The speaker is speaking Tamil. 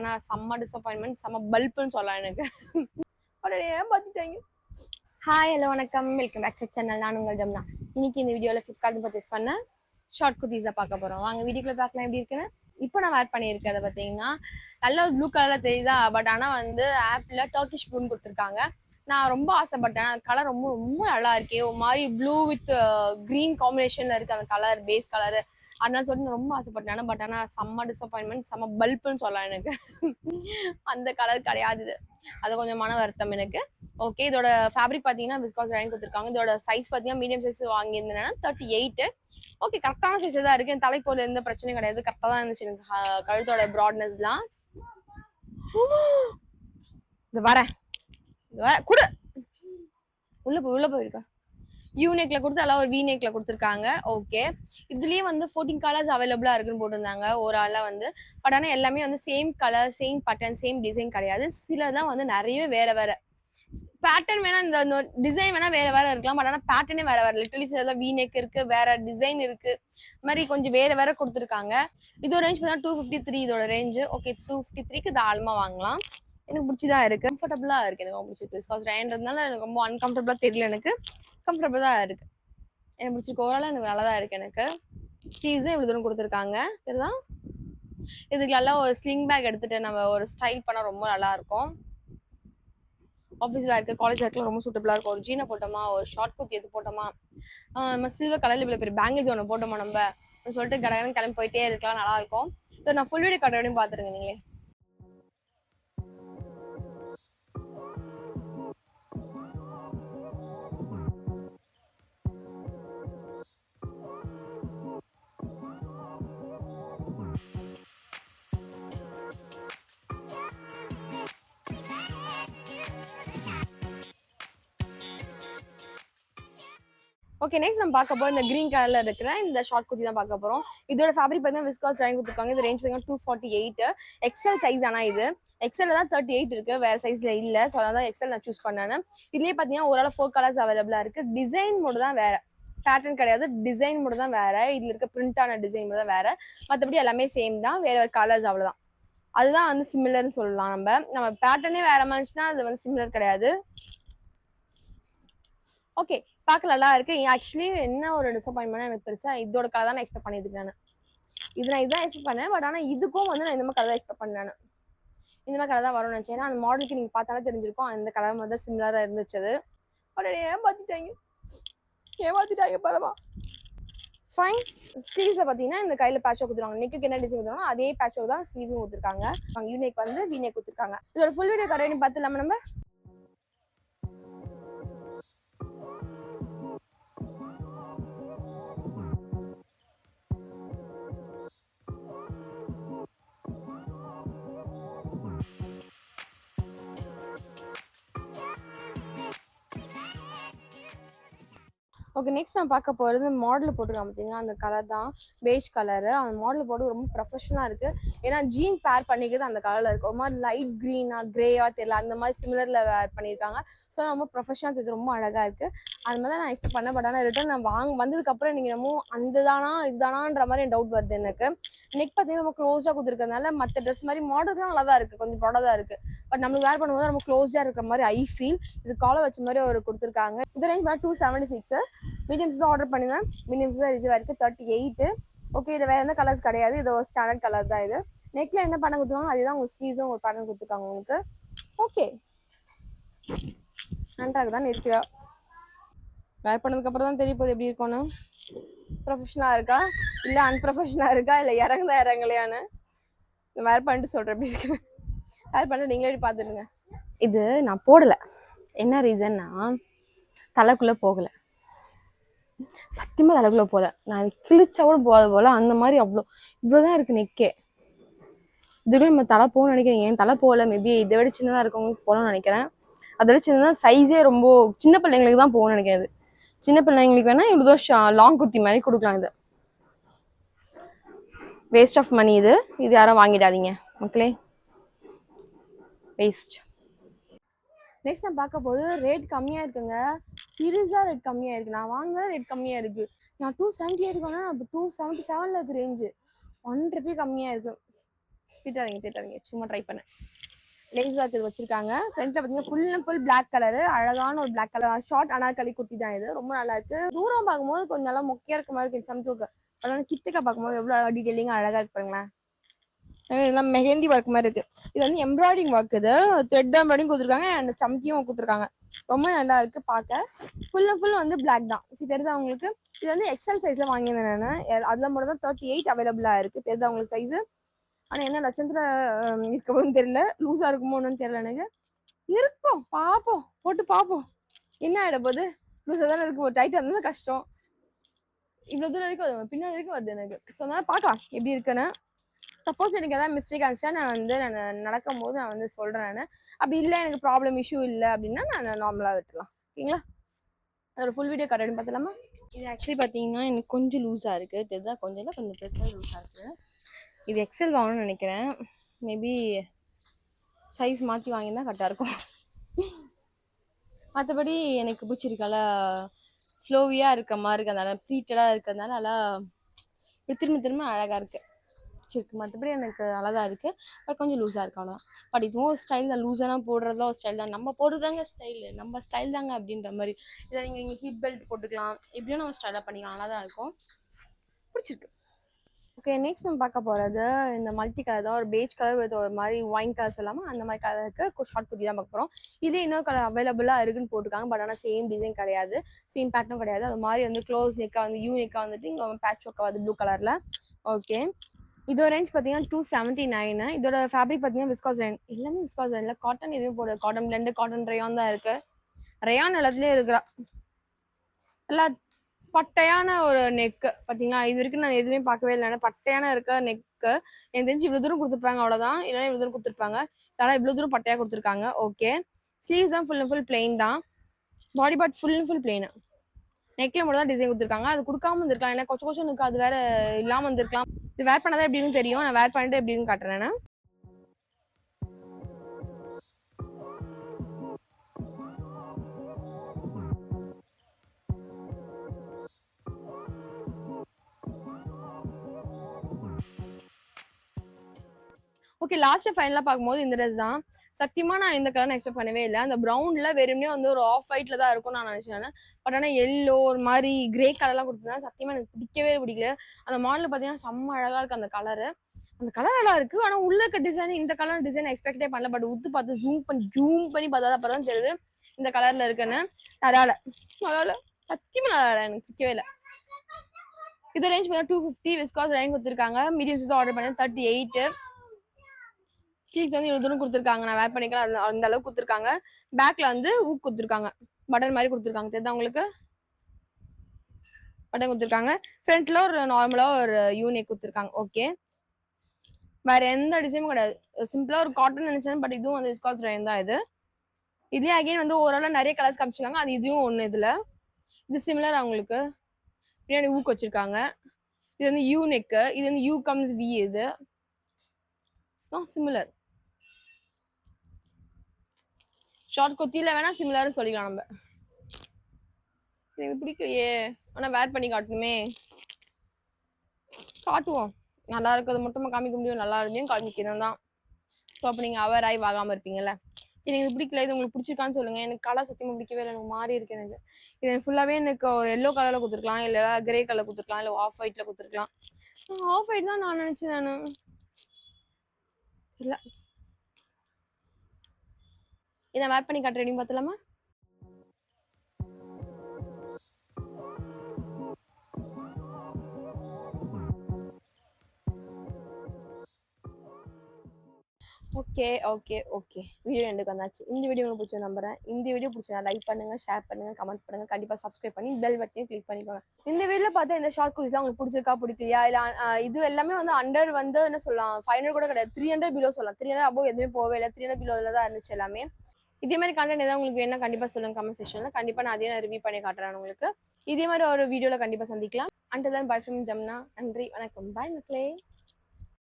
ஆனால் செம்ம டிசப்பாயின்மெண்ட், செம்ம பல்ப்புன்னு சொல்லலாம் எனக்கு. உடனே பார்த்துட்டாங்க. ஹாய் ஹலோ வணக்கம், வெல்கம் பேக் டு சேனல். நான் உங்கள் ஜம்னா. இன்னைக்கு இந்த வீடியோவில் ஃப்ளிப்கார்ட் பர்ச்சேஸ் பண்ண ஷார்ட் குர்த்திஸை பார்க்க போகிறோம். வாங்க வீடியோக்குள்ள பார்க்கலாம் எப்படி இருக்குன்னு. இப்போ நான் வேர் பண்ணியிருக்கேன். அதை பார்த்தீங்கன்னா நல்ல ப்ளூ கலரில் தெரியுதா, பட் ஆனால் வந்து ஆப்பில் டர்க்கிஷ் ப்ளூன்னு கொடுத்துருக்காங்க. நான் ரொம்ப ஆசைப்பட்டேன். அந்த கலர் ரொம்ப ரொம்ப நல்லா இருக்கே, ஒரு மாதிரி ப்ளூ வித் க்ரீன் காம்பினேஷனில் இருக்குது அந்த கலர், பேஸ் கலரு. அதனால சொல்லிட்டு ரொம்ப ஆசைப்பட்டேன். பட் ஆனால் செம்ம டிசப்பாயின்மெண்ட், செம்ம பல்ப்புன்னு சொல்லலாம் எனக்கு. அந்த கலர் கிடையாது இது. அது கொஞ்சம் மன வருத்தம் எனக்கு. ஓகே, இதோட ஃபேப்ரிக் பார்த்தீங்கன்னா விஸ்காஸ் ரயன் கொடுத்துருக்காங்க. இதோட சைஸ் பார்த்தீங்கன்னா மீடியம் சைஸ் வாங்கியிருந்தேன்னா 38. ஓகே, கரெக்டான சைஸ் தான் இருக்குது. என் தலைப்போல எந்த பிரச்சனையும் கிடையாது, கரெக்டாக தான் இருந்துச்சு எனக்கு கழுத்தோட ப்ராட்னஸ்லாம். இது வரேன் கூட உள்ள போயிருக்கா. யூநெக்ல கொடுத்து எல்லாம் ஒரு வீநெக்ல கொடுத்துருக்காங்க. ஓகே, இதுலயே வந்து 14 கலர்ஸ் அவைலபிளா இருக்குன்னு போட்டிருந்தாங்க ஒரு ஆள்ல வந்து. பட் ஆனால் எல்லாமே வந்து same colour, same button, same design கிடையாது. சில தான் வந்து நிறைய வேற வேற பேட்டர்ன் வேணா, இந்த டிசைன் வேணா வேற வேற இருக்கலாம். பட் ஆனால் பேட்டர்னே வேற வேற. லிட்டரலி சில வீநெக் இருக்கு, வேற டிசைன் இருக்கு, இந்த மாதிரி கொஞ்சம் வேற வேற கொடுத்துருக்காங்க. இதோட ரேஞ்ச் பார்த்தா 253 இதோட ரேஞ்சு. ஓகே, 253க்கு தாராளமா வாங்கலாம். எனக்கு பிடிச்சிதான் இருக்கு, கம்ஃபர்டபுளா இருக்கு. எனக்கு ரொம்ப பிடிச்சிருக்கு. பிகாஸ் ரேன்றதுனால எனக்கு ரொம்ப அன்கம்ஃபர்டபுளா தெரியல, எனக்கு கம்ஃபர்டபுள் தான் இருக்கு. எனக்கு பிடிச்சிருக்கு. ஓவரால் எனக்கு நல்லா தான் இருக்கு. எனக்கு ஸ்லீவ்ஸும் இவ்வளோ தூரம் கொடுத்துருக்காங்க. சரிதான், இதுக்கு எல்லாம் ஒரு ஸ்லிங் பேக் எடுத்துட்டு நம்ம ஒரு ஸ்டைல் பண்ணால் ரொம்ப நல்லா இருக்கும். ஆஃபீஸ் வேர்க்கு, காலேஜ் வேர்க்குலாம் ரொம்ப சூட்டபுளாக இருக்கும். ஒரு ஜீனை போட்டோமா, ஒரு ஷார்ட் குர்த்தி எடுத்து போட்டோமா, நம்ம சில்வர் கலரில் இவ்வளோ பெரிய பேங்கிள்ஸ் ஒன்று போட்டோமா நம்ம சொல்லிட்டு கடகடன்னு கிளம்பி போயிட்டே இருக்கலாம், நல்லா இருக்கும். இதை நான் ஃபுல் வீடியோ கடையும் பார்த்துருங்க நீங்களே. ஓகே, நெக்ஸ்ட் நம்ம பார்க்க போகிறோம் இந்த க்ரீன் கலரில் இருக்கிற இந்த ஷார்ட் குர்த்தி தான் பார்க்க போகிறோம். இதோட ஃபேப்ரிக் பார்த்தீங்கன்னா விஸ்காஸ் ரயன் கொடுத்துருக்காங்க. இது ரேஞ்ச் பார்த்தீங்கன்னா 248 எக்ஸல் சைஸ். ஆனால் இது எக்ஸல் தான் 38 இருக்கு, வேற சைஸ்ல இல்லை. ஸோ அதான் எக்ஸல் நான் சூஸ் பண்ணேன். இதுலேயே பார்த்தீங்கன்னா ஓரளவு 4 கலர்ஸ் அவைலபிளாக இருக்கு. டிசைன் மட்டும் தான் வேற, பேட்டர்ன் கிடையாது. டிசைன் மட்டும் தான் வேற. இதுல இருக்க பிரிண்டான டிசைன் மட்டும் தான் வேற. மற்றபடி எல்லாமே சேம் தான், வேற வேற கலர்ஸ் அவ்வளோதான். அதுதான் வந்து சிமிலர்னு சொல்லலாம். நம்ம பேட்டர்னே வேற மாதிரிச்சுன்னா அது வந்து சிமிலர் கிடையாது. ஓகே, பார்க்க நல்லா இருக்கு. ஆக்சுவலி என்ன ஒரு டிசப்பாயின்மெண்ட் எனக்கு பெருசா இதோட கலர் தான் நான் எக்ஸ்பெக்ட் பண்ணியிருக்கேன். நான் இதுதான் எக்ஸ்பெக்ட் பண்ணேன். பட் ஆனால் இதுக்கும் வந்து நான் இந்த மாதிரி கலர் தான் எக்ஸ்பெக்ட் பண்ணேன். இந்த மாதிரி கலர் தான் வரும்னு நினைச்சேன். அந்த மாடலுக்கு நீங்க பார்த்தாலே தெரிஞ்சிருக்கும் அந்த கலர் மாதிரி தான் சிமிலரா இருந்துச்சு. பட் ஏமாத்திட்டாங்க பரவா. ஃபைன். ஸ்லீவ்ஸை பார்த்தீங்கன்னா இந்த கையில் பேட்ச் கொடுத்துருவாங்க. நெக்கு என்ன டிசைன் கொடுத்துருவாங்க அதே பேட்ச் தான் ஸ்லீவ்ஸும் கொடுத்துருக்காங்க. யூநெக் வந்து வீநெக் கொடுத்துருக்காங்க. இதோட ஃபுல் வீடியோ கடைன்னு பார்த்து இல்லாமல் நம்ம ஓகே, நெக்ஸ்ட் நான் பார்க்க போகிறது மாடல் போட்டுருக்காங்க பார்த்தீங்கன்னா அந்த கலர் தான், பேஜ் கலரு. அந்த மாடல் போட்டு ரொம்ப ப்ரொஃபஷனலாக இருக்குது. ஏன்னா ஜீன் பேர் பண்ணிக்கிறது அந்த கலரில் இருக்கும். ஒரு மாதிரி லைட் க்ரீனாக க்ரேயா தெரியல, அந்த மாதிரி சிமிலரில் வேர் பண்ணியிருக்காங்க. ஸோ ரொம்ப ப்ரொஃபஷனலாக தெரியுது, ரொம்ப அழகாக இருக்குது. அது மாதிரி தான் நான் எக்ஸ்பெக்ட் பண்ணேன். பட் ஆனால் ரிட்டர்ன் நான் வந்ததுக்கப்புறம் நீங்கள் என்னமோ அந்த தானா இதுதானான்ற மாதிரி டவுட் வருது எனக்கு. நெக் பார்த்தீங்கன்னா ரொம்ப க்ளோஸாக கொடுத்துருக்கறதுனால மற்ற ட்ரெஸ் மாதிரி மாடல்லாம் நல்லா தான் இருக்குது, கொஞ்சம் ப்ராடாக தான் இருக்குது. பட் நம்மளுக்கு வேர் பண்ணும்போது ரொம்ப க்ளோஸாக இருக்கிற மாதிரி ஐ ஃபீல். இது காலை வச்ச மாதிரி ஒரு கொடுத்துருக்காங்க. இது ரேஞ்ச் 276. மீடியம்ஸ் தான் ஆர்டர் பண்ணுவேன். மீடியம்ஸ் தான் ரிசீவ் ஆயிருக்கு 38. ஓகே, இது வேற எந்த கலர்ஸ் கிடையாது, இது ஒரு ஸ்டாண்டர்ட் கலர் தான். இது நெக்ல என்ன பண்ண கொடுத்துருவாங்க அதுதான் உங்க ஸ்லீவ்ஸும் ஒரு பேட்டர்ன் கொடுத்துருக்காங்க உங்களுக்கு. ஓகே, நன்றாக தான் இருக்கிறா. வேர் பண்ணதுக்கு அப்புறம் தான் தெரிய போகுது எப்படி இருக்கும்னு. ப்ரொஃபஷனலா இருக்கா இல்ல அன்ப்ரொஃபஷனலா இருக்கா இல்ல இறங்கலையான்னு வேர் பண்ணிட்டு சொல்றேன். எப்படி இருக்கு வேர் பண்ணிட்டு நீங்களே பார்த்துடுங்க. இது நான் போடல, என்ன ரீசன்னா தலைக்குள்ள போகல, சத்தியமா தலைக்குள்ள போல. நான் கிழிச்சா கூட போகாத போல, அந்த மாதிரி அவ்வளோ இவ்வளோதான் இருக்கு நெக்கே. இதுவே நம்ம தலை போகணும்னு நினைக்கிறேன். ஏன் தலை போகல, மேபி இதை விட சின்னதாக இருக்கவங்களுக்கு போகணும்னு நினைக்கிறேன். அதை விட சின்னதாக சைஸே ரொம்ப சின்ன பிள்ளைங்களுக்கு தான் போகணும்னு நினைக்கிறேன். சின்ன பிள்ளைங்களுக்கு வேணா இவ்வளோ லாங் குர்த்தி மாதிரி கொடுக்கலாம். இது வேஸ்ட் ஆஃப் மணி. இது யாரும் வாங்கிடாதீங்க மக்களே, வேஸ்ட். நெக்ஸ்ட் நான் பார்க்க போது ரேட் கம்மியாக இருக்குங்க. சீரியஸாக ரேட் கம்மியாக இருக்குது. நான் வாங்கினா ரேட் கம்மியாக இருக்குது. நான் 278 வேணா, இப்போ 277 இருக்கு ரேஞ்சு. 1 ரூபி கம்மியாக இருக்குது. திட்டாதீங்க சும்மா ட்ரை பண்ணேன். லேஸ் ஒர்க் இது வச்சிருக்காங்க. ஃப்ரண்ட்ல பாத்தீங்கன்னா full and full black colour, அழகான ஒரு black colour short Anarkali kurti தான் இது. ரொம்ப நல்லா இருக்கு. தூரம் பார்க்கும்போது கொஞ்சம் நல்லா மொக்கையா இருக்க மாதிரி இருக்கு சம்துக்கு. அதனால கிட்டக்க பார்க்கும்போது எவ்வளவு அழகா டீடைலிங்கா அழகா இருக்கு பாருங்களேன். இதெல்லாம் மெஹந்தி ஒர்க் மாதிரி இருக்கு. இது வந்து எம்ப்ராய்டிங் ஒர்க், இது த்ரெட் எம்ப்ராய்டிங் கொடுத்துருக்காங்க அண்ட் சம்கியும் கொடுத்துருக்காங்க. ரொம்ப நல்லா இருக்கு பார்க்க. ஃபுல் அண்ட் ஃபுல் வந்து பிளாக் தான். தெரியுதா உங்களுக்கு? இது வந்து எக்ஸல் சைஸ்ல வாங்கியிருந்தேன் நான். அதுல மட்டும் தான் 38 அவைலபிளா இருக்கு. தெரியுதா உங்களுக்கு சைஸ்? ஆனா என்ன லட்சத்துல இருக்கவும் தெரியல, லூஸா இருக்குமோன்னு தெரியல எனக்கு. இருக்கும், பாப்போம், போட்டு பாப்போம் என்ன ஆயிட போகுது. லூஸா தானே இருக்கு, ஒரு டைட்டா இருந்தா கஷ்டம். இவ்வளவு தூரம் வரைக்கும் பின்னாடி வரைக்கும் வருது எனக்கு. ஸோ அதனால பார்க்கலாம் எப்படி இருக்குன்னு. சப்போஸ் எனக்கு ஏதாவது மிஸ்டேக் ஆச்சுன்னா நான் நடக்கும் போது நான் வந்து சொல்றேன் நான். அப்படி இல்லை எனக்கு ப்ராப்ளம் இஷ்யூ இல்லை அப்படின்னா நான் நார்மலா விட்டுலாம். ஓகேங்களா? அதோட ஃபுல் வீடியோ கரெக்ட் பார்த்துலாமா? இது ஆக்சுவலி பார்த்தீங்கன்னா எனக்கு கொஞ்சம் லூஸாக இருக்குது. இதுதான் கொஞ்சம் இல்லை, கொஞ்சம் பெருசாக லூஸாக இருக்குது. இது எக்ஸல் வாங்கணும்னு நினைக்கிறேன். மேபி சைஸ் மாற்றி வாங்கினா கரெக்டாக இருக்கும். மற்றபடி எனக்கு பிடிச்சிருக்கால, ஃப்ளோவியாக இருக்க மாதிரி இருக்கிறதுனால, ப்ளீட்டடாக இருக்கிறதுனால நல்லா திரும்ப அழகாக இருக்குது. பிடிச்சிருக்கு. மற்றபடி எனக்கு அழகாக இருக்குது. பட் கொஞ்சம் லூஸாக இருக்கு அவ்வளோதான். பட் இதுவும் ஒரு ஸ்டைல் தான். லூஸாலாம் போடுறதுலாம் ஒரு ஸ்டைல் தான். நம்ம போடுறதாங்க ஸ்டைலு, நம்ம ஸ்டைல் தாங்க அப்படின்ற மாதிரி. இதை நீங்கள் இங்கே ஹிப் பெல்ட் போட்டுக்கலாம், இப்படியும் நம்ம ஸ்டைலாக பண்ணிக்கலாம். நல்லா தான் இருக்கும். பிடிச்சிருக்கு. ஓகே, நெக்ஸ்ட் நம்ம பார்க்க போகிறது இந்த மல்டி கலர் தான். ஒரு பேஜ் கலர் வித் ஒரு மாதிரி ஒயின் கலர் சொல்லாமல் அந்த மாதிரி கலருக்கு ஷார்ட் குர்த்தி தான் பார்க்க போகிறோம். இதே இன்னொரு கலர் அவைலபிளாக இருக்குன்னு போட்டிருக்காங்க. பட் ஆனால் சேம் டிசைன் கிடையாது, சேம் பேட்டர்னும் கிடையாது. அது மாதிரி வந்து க்ளோஸ் நெக்காக வந்து யூ நெக்காக வந்துட்டு இங்கே பேட்ச் ஒர்க்காக வந்து ப்ளூ கலரில். ஓகே, இதோட ரேஞ்ச் பார்த்தீங்கன்னா 279. இதோட ஃபேப்ரிக் பார்த்தீங்கன்னா விஸ்காஸ் ரேன். எல்லாமே விஸ்காஸ் ரேன்ல, காட்டன் எதுவும் போடுற காட்டன் பிளெண்டு, காட்டன் ரேயான் தான் இருக்கு. ரேயான் எல்லாத்துலேயும் இருக்கிறா. எல்லா பட்டையான ஒரு நெக்கு பார்த்தீங்களா? இது வரைக்கும் நான் எதுவுமே பார்க்கவே இல்லை. பட்டையான இருக்க நெக்கு எனக்கு தெரிஞ்சு இவ்வளோ தூரம் கொடுத்துருப்பாங்க, அவ்வளோதான். இல்லைன்னா இவ்வளோ தூரம் கொடுத்துருப்பாங்க. அதனால் இவ்வளோ தூரம் பட்டையாக கொடுத்துருக்காங்க. ஓகே, ஸ்லீவ்ஸ் தான் ஃபுல் அண்ட் ஃபுல் பிளெயின் தான். Body part full and full plain. நெக்கில் மட்டும் தான் டிசைன் கொடுத்துருக்காங்க. அது கொடுக்காம இருந்திருக்கலாம், ஏன்னா கொஞ்சம் இருக்கு, அது வேற இல்லாமல் இருந்திருக்கலாம். இது வேர் பண்ணாதான் எப்படின்னு தெரியும். நான் வேர் பண்ணிட்டு எப்படின்னு காட்டுறேன். ஓகே, லாஸ்ட் ஃபைனலாக பார்க்கும்போது இந்த ட்ரெஸ் தான். சத்தியமா நான் இந்த கலர் எக்ஸ்பெக்ட் பண்ணவே இல்லை. அந்த ப்ரௌன்ல வெறுமனே வந்து ஒரு ஆஃப் ஒயிட்ல தான் இருக்கும் நான் நினைச்சேன். பட் ஆனால் எல்லோ ஒரு மாதிரி கிரே கலர்லாம் கொடுத்துருந்தா சத்தியமா எனக்கு பிடிக்கல. அந்த மாடல் பார்த்தீங்கன்னா செம்ம அழகா இருக்கு. அந்த கலர் நல்லா இருக்கு. ஆனால் உள்ள இருக்க டிசைன், இந்த கலர் டிசைன் எக்ஸ்பெக்டே பண்ணல. பட் உத்து பார்த்து ஜூம் பண்ணி பார்த்தா அப்புறம் தான் தெரியுது இந்த கலர்ல இருக்குன்னு. நல்லா சத்தியமா நல்லா எனக்கு பிடிக்கவே இல்லை. இது ரேஞ்ச் பார்த்தா 250. விஸ்காஸ் ரேஞ்ச் கொடுத்துருக்காங்க. மீடியம் சைஸ் ஆர்டர் பண்ணேன் 38. ஸ்லீவ்ஸ் வந்து இவ்வளவு தூரம் கொடுத்துருக்காங்க. நான் வேர் பண்ணிக்கலாம், அந்த அளவுக்கு கொடுத்துருக்காங்க. பேக்ல வந்து ஊக் கொடுத்துருக்காங்க, பட்டன் மாதிரி கொடுத்துருக்காங்க. தெரியுதா உங்களுக்கு? பட்டன் கொடுத்துருக்காங்க. ஃப்ரண்ட்ல ஒரு நார்மலா ஒரு யூனிக் கொடுத்துருக்காங்க. ஓகே, வேற எந்த டிசைனும் கிடையாது. சிம்பிளா ஒரு காட்டன் நினைச்சேன். பட் இதுவும் வந்து விஸ்காஸ் ரேஞ்ச் தான். இதுலயே அகைன் வந்து ஓரளவு நிறைய கலர்ஸ் காமிச்சிருக்காங்க. அது இதுவும் ஒண்ணு. இது சிமிலர். அவங்களுக்கு பின்னாடி ஊக் வச்சிருக்காங்க. இது வந்து யூ நெக்கு, இது வந்து யூ கம்ஸ் வி. இது சிமிலர். ஷார்ட் குர்த்தியில வேணா சிமிலர்னு சொல்லிக்கலாம் நம்ம. எனக்கு பிடிக்கலையே, ஆனா வேர் பண்ணி காட்டணுமே. காட்டுவோம். நல்லா இருக்கிறது மட்டும் காமிக்க முடியும், நல்லா இருந்தையும் காமிக்கணும் தான். ஸோ அப்போ நீங்கள் அவர் ஆகி வாங்காமல் இருப்பீங்கல்ல. எனக்கு பிடிக்கல. இது உங்களுக்கு பிடிச்சிருக்கான்னு சொல்லுங்க. எனக்கு கலர் சத்தியமாக பிடிக்கவே இல்லை. எனக்கு மாறி இருக்கு. எனக்கு இது ஃபுல்லாகவே எனக்கு ஒரு எல்லோ கலரில் கொடுத்துருக்கலாம், இல்லை கிரே கலர் கொடுத்துருக்கலாம், இல்லை ஆஃப் ஒயிட்டில் கொடுத்துருக்கலாம். ஆஃப் ஒயிட் தான் நான் நினச்சேன். நான் இல்லை, இதை வேர் பண்ணி காட்டுறேன், பார்த்துலாமா? ஓகே ஓகே ஓகே, வீடியோ எண்டுக்கு வந்தாச்சு. இந்த வீடியோ உங்களுக்கு பிடிச்ச நம்புறேன். இந்த வீடியோ பிடிச்சா லைக் பண்ணுங்க, ஷேர் பண்ணுங்க, கமெண்ட் பண்ணுங்க, கண்டிப்பா சப்ஸ்கிரைப் பண்ணி பெல் பட்டனையும் கிளிக் பண்ணிக்கோங்க. இந்த வீடியோல பார்த்தா இந்த ஷார்ட் குர்த்திஸ் உங்களுக்கு பிடிச்சிருக்கா பிடிக்கலையா, இல்ல இது எல்லாமே வந்து அண்டர் வந்து என்ன சொல்லலாம், 500 கூட கிடையாது, 300 பிலோ சொல்லலாம். 300 அபோவ் எதுவுமே போவே இல்லை, 300 பிலோல தான் இருந்துச்சு எல்லாமே. இதே மாதிரி கண்டென்ட் ஏதாவது உங்களுக்கு வேணா கண்டிப்பா சொல்லுங்க கமெண்ட் செக்ஷன்ல. கண்டிப்பா நான் அதையும் ரிவ்யூ பண்ணி காட்டுறேன் உங்களுக்கு. இதே மாதிரி ஒரு வீடியோல கண்டிப்பா சந்திக்கலாம். Until then, bye from Jamna. நன்றி, வணக்கம். பாய் மக்களே.